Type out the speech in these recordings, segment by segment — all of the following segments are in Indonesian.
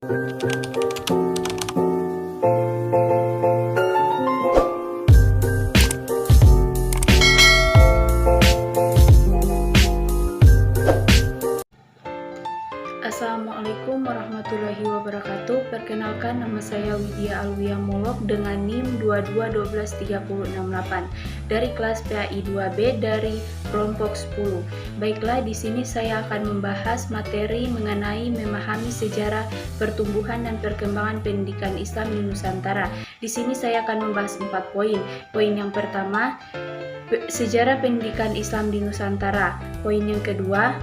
Assalamualaikum warahmatullahi wabarakatuh. Perkenalkan, nama saya Widya Alwia Molok dengan NIM 22123068 dari kelas PAI 2B dari kelompok 10. Baiklah, di sini saya akan membahas materi mengenai memahami sejarah pertumbuhan dan perkembangan pendidikan Islam di Nusantara. Di sini saya akan membahas 4 poin. Poin yang pertama, sejarah pendidikan Islam di Nusantara. Poin yang kedua,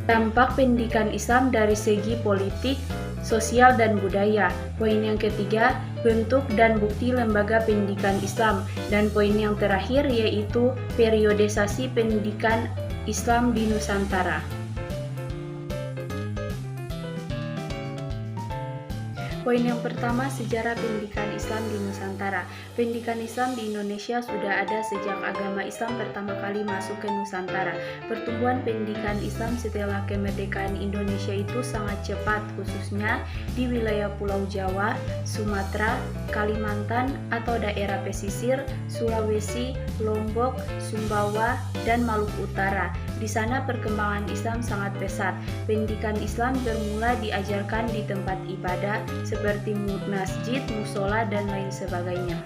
dampak pendidikan Islam dari segi politik, sosial, dan budaya. Poin yang ketiga, bentuk dan bukti lembaga pendidikan Islam. Dan poin yang terakhir yaitu periodisasi pendidikan Islam di Nusantara. Poin yang pertama, sejarah pendidikan Islam di Nusantara. Pendidikan Islam di Indonesia sudah ada sejak agama Islam pertama kali masuk ke Nusantara. Pertumbuhan pendidikan Islam setelah kemerdekaan Indonesia itu sangat cepat, khususnya di wilayah Pulau Jawa, Sumatera, Kalimantan atau daerah pesisir, Sulawesi, Lombok, Sumbawa, dan Maluku Utara. Di sana perkembangan Islam sangat pesat. Pendidikan Islam bermula diajarkan di tempat ibadah seperti masjid, musola, dan lain sebagainya.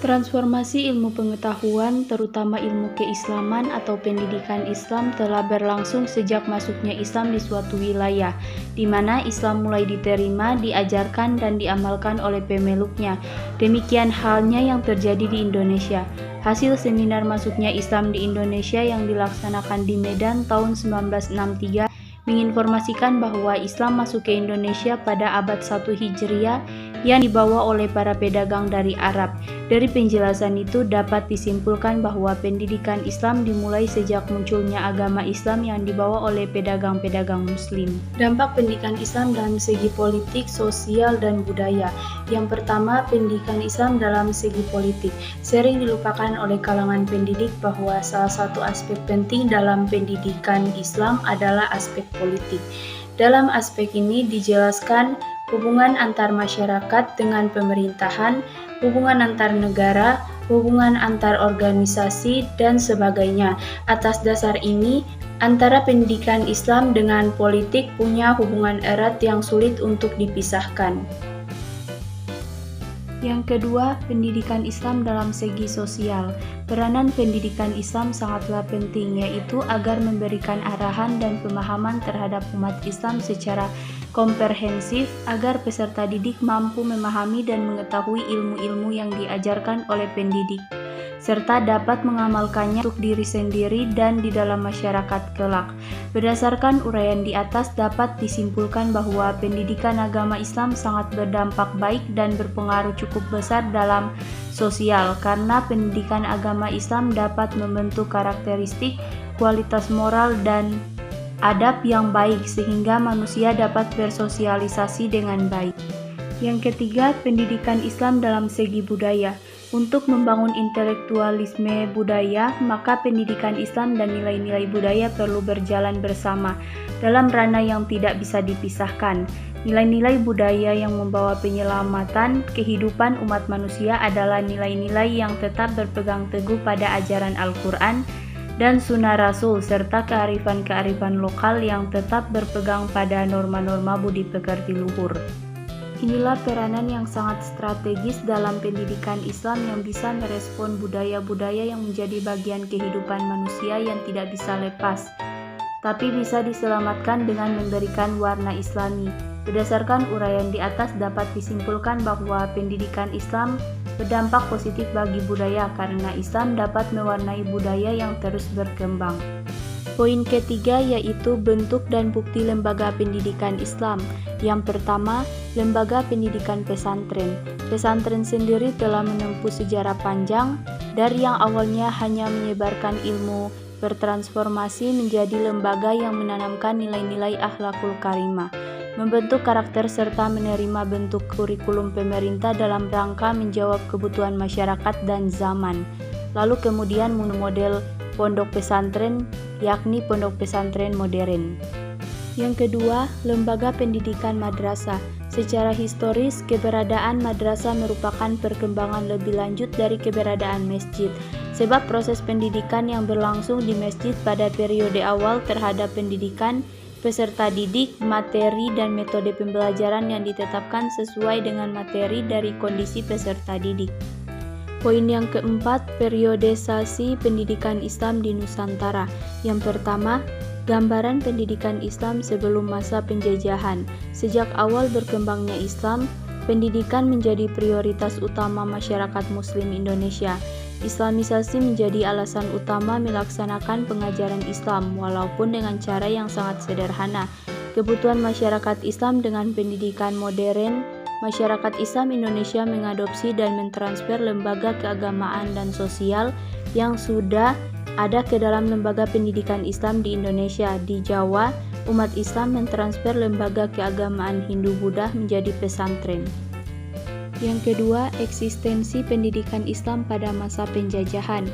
Transformasi ilmu pengetahuan, terutama ilmu keislaman atau pendidikan Islam, telah berlangsung sejak masuknya Islam di suatu wilayah, di mana Islam mulai diterima, diajarkan, dan diamalkan oleh pemeluknya. Demikian halnya yang terjadi di Indonesia. Hasil seminar masuknya Islam di Indonesia yang dilaksanakan di Medan tahun 1963 menginformasikan bahwa Islam masuk ke Indonesia pada abad 1 Hijriah yang dibawa oleh para pedagang dari Arab. Dari penjelasan itu dapat disimpulkan bahwa pendidikan Islam dimulai sejak munculnya agama Islam yang dibawa oleh pedagang-pedagang Muslim. Dampak pendidikan Islam dalam segi politik, sosial, dan budaya. Yang pertama, pendidikan Islam dalam segi politik. Sering dilupakan oleh kalangan pendidik bahwa salah satu aspek penting dalam pendidikan Islam adalah aspek politik. Dalam aspek ini dijelaskan hubungan antar masyarakat dengan pemerintahan, hubungan antar negara, hubungan antar organisasi, dan sebagainya. Atas dasar ini, antara pendidikan Islam dengan politik punya hubungan erat yang sulit untuk dipisahkan. Yang kedua, pendidikan Islam dalam segi sosial. Peranan pendidikan Islam sangatlah penting, yaitu agar memberikan arahan dan pemahaman terhadap umat Islam secara komprehensif, agar peserta didik mampu memahami dan mengetahui ilmu-ilmu yang diajarkan oleh pendidik, serta dapat mengamalkannya untuk diri sendiri dan di dalam masyarakat kelak. Berdasarkan uraian di atas dapat disimpulkan bahwa pendidikan agama Islam sangat berdampak baik dan berpengaruh cukup besar dalam sosial, karena pendidikan agama Islam dapat membentuk karakteristik, kualitas moral, dan adab yang baik sehingga manusia dapat bersosialisasi dengan baik. Yang ketiga, pendidikan Islam dalam segi budaya. Untuk membangun intelektualisme budaya, maka pendidikan Islam dan nilai-nilai budaya perlu berjalan bersama dalam ranah yang tidak bisa dipisahkan. Nilai-nilai budaya yang membawa penyelamatan kehidupan umat manusia adalah nilai-nilai yang tetap berpegang teguh pada ajaran Al-Quran dan Sunnah Rasul, serta kearifan-kearifan lokal yang tetap berpegang pada norma-norma budi pekerti luhur. Inilah peranan yang sangat strategis dalam pendidikan Islam yang bisa merespon budaya-budaya yang menjadi bagian kehidupan manusia yang tidak bisa lepas, tapi bisa diselamatkan dengan memberikan warna Islami. Berdasarkan uraian di atas dapat disimpulkan bahwa pendidikan Islam berdampak positif bagi budaya karena Islam dapat mewarnai budaya yang terus berkembang. Poin ketiga yaitu bentuk dan bukti lembaga pendidikan Islam. Yang pertama, lembaga pendidikan pesantren. Pesantren sendiri telah menempuh sejarah panjang, dari yang awalnya hanya menyebarkan ilmu, bertransformasi menjadi lembaga yang menanamkan nilai-nilai akhlakul karimah, membentuk karakter serta menerima bentuk kurikulum pemerintah dalam rangka menjawab kebutuhan masyarakat dan zaman. Lalu kemudian model pondok pesantren, yakni pondok pesantren modern. Yang kedua, lembaga pendidikan madrasah. Secara historis, keberadaan madrasah merupakan perkembangan lebih lanjut dari keberadaan masjid, sebab proses pendidikan yang berlangsung di masjid pada periode awal terhadap pendidikan, peserta didik, materi, dan metode pembelajaran yang ditetapkan sesuai dengan materi dari kondisi peserta didik. Poin yang keempat, periodisasi pendidikan Islam di Nusantara. Yang pertama, gambaran pendidikan Islam sebelum masa penjajahan. Sejak awal berkembangnya Islam, pendidikan menjadi prioritas utama masyarakat Muslim Indonesia. Islamisasi menjadi alasan utama melaksanakan pengajaran Islam, walaupun dengan cara yang sangat sederhana. Kebutuhan masyarakat Islam dengan pendidikan modern, masyarakat Islam Indonesia mengadopsi dan mentransfer lembaga keagamaan dan sosial yang sudah ada ke dalam lembaga pendidikan Islam di Indonesia. Di Jawa, umat Islam mentransfer lembaga keagamaan Hindu-Buddha menjadi pesantren. Yang kedua, eksistensi pendidikan Islam pada masa penjajahan.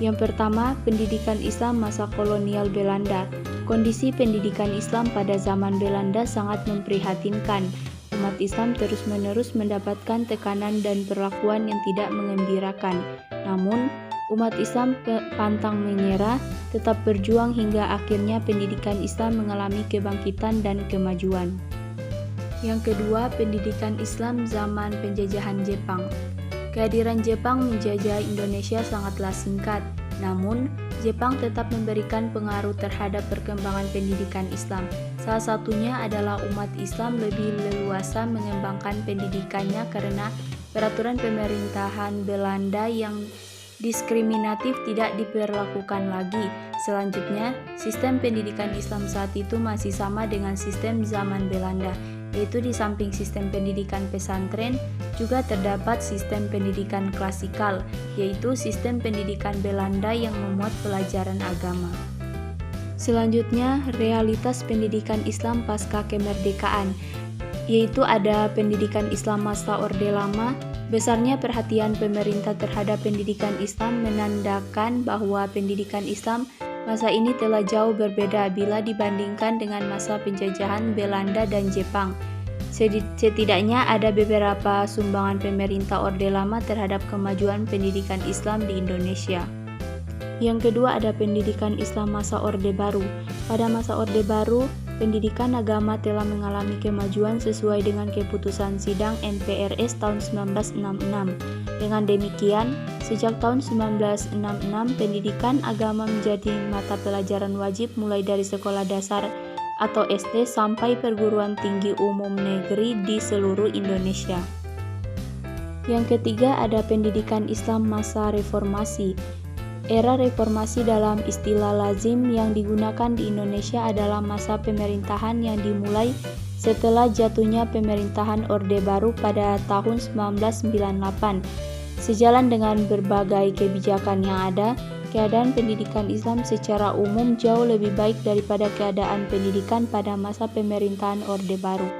Yang pertama, pendidikan Islam masa kolonial Belanda. Kondisi pendidikan Islam pada zaman Belanda sangat memprihatinkan. Umat Islam terus-menerus mendapatkan tekanan dan perlakuan yang tidak mengembirakan. Namun, umat Islam pantang menyerah, tetap berjuang hingga akhirnya pendidikan Islam mengalami kebangkitan dan kemajuan. Yang kedua, pendidikan Islam zaman penjajahan Jepang. Kehadiran Jepang menjajah Indonesia sangatlah singkat, namun Jepang tetap memberikan pengaruh terhadap perkembangan pendidikan Islam. Salah satunya adalah umat Islam lebih leluasa mengembangkan pendidikannya karena peraturan pemerintahan Belanda yang diskriminatif tidak diberlakukan lagi. Selanjutnya, sistem pendidikan Islam saat itu masih sama dengan sistem zaman Belanda, yaitu di samping sistem pendidikan pesantren, juga terdapat sistem pendidikan klasikal, yaitu sistem pendidikan Belanda yang memuat pelajaran agama. Selanjutnya, realitas pendidikan Islam pasca kemerdekaan, yaitu ada pendidikan Islam masa Orde Lama. Besarnya perhatian pemerintah terhadap pendidikan Islam menandakan bahwa pendidikan Islam masa ini telah jauh berbeda bila dibandingkan dengan masa penjajahan Belanda dan Jepang. Setidaknya ada beberapa sumbangan pemerintah Orde Lama terhadap kemajuan pendidikan Islam di Indonesia. Yang kedua ada pendidikan Islam masa Orde Baru. Pada masa Orde Baru, pendidikan agama telah mengalami kemajuan sesuai dengan keputusan sidang MPRS tahun 1966. Dengan demikian, sejak tahun 1966, pendidikan agama menjadi mata pelajaran wajib mulai dari sekolah dasar atau SD sampai perguruan tinggi umum negeri di seluruh Indonesia. Yang ketiga ada pendidikan Islam masa reformasi. Era reformasi dalam istilah lazim yang digunakan di Indonesia adalah masa pemerintahan yang dimulai setelah jatuhnya pemerintahan Orde Baru pada tahun 1998. Sejalan dengan berbagai kebijakan yang ada, keadaan pendidikan Islam secara umum jauh lebih baik daripada keadaan pendidikan pada masa pemerintahan Orde Baru.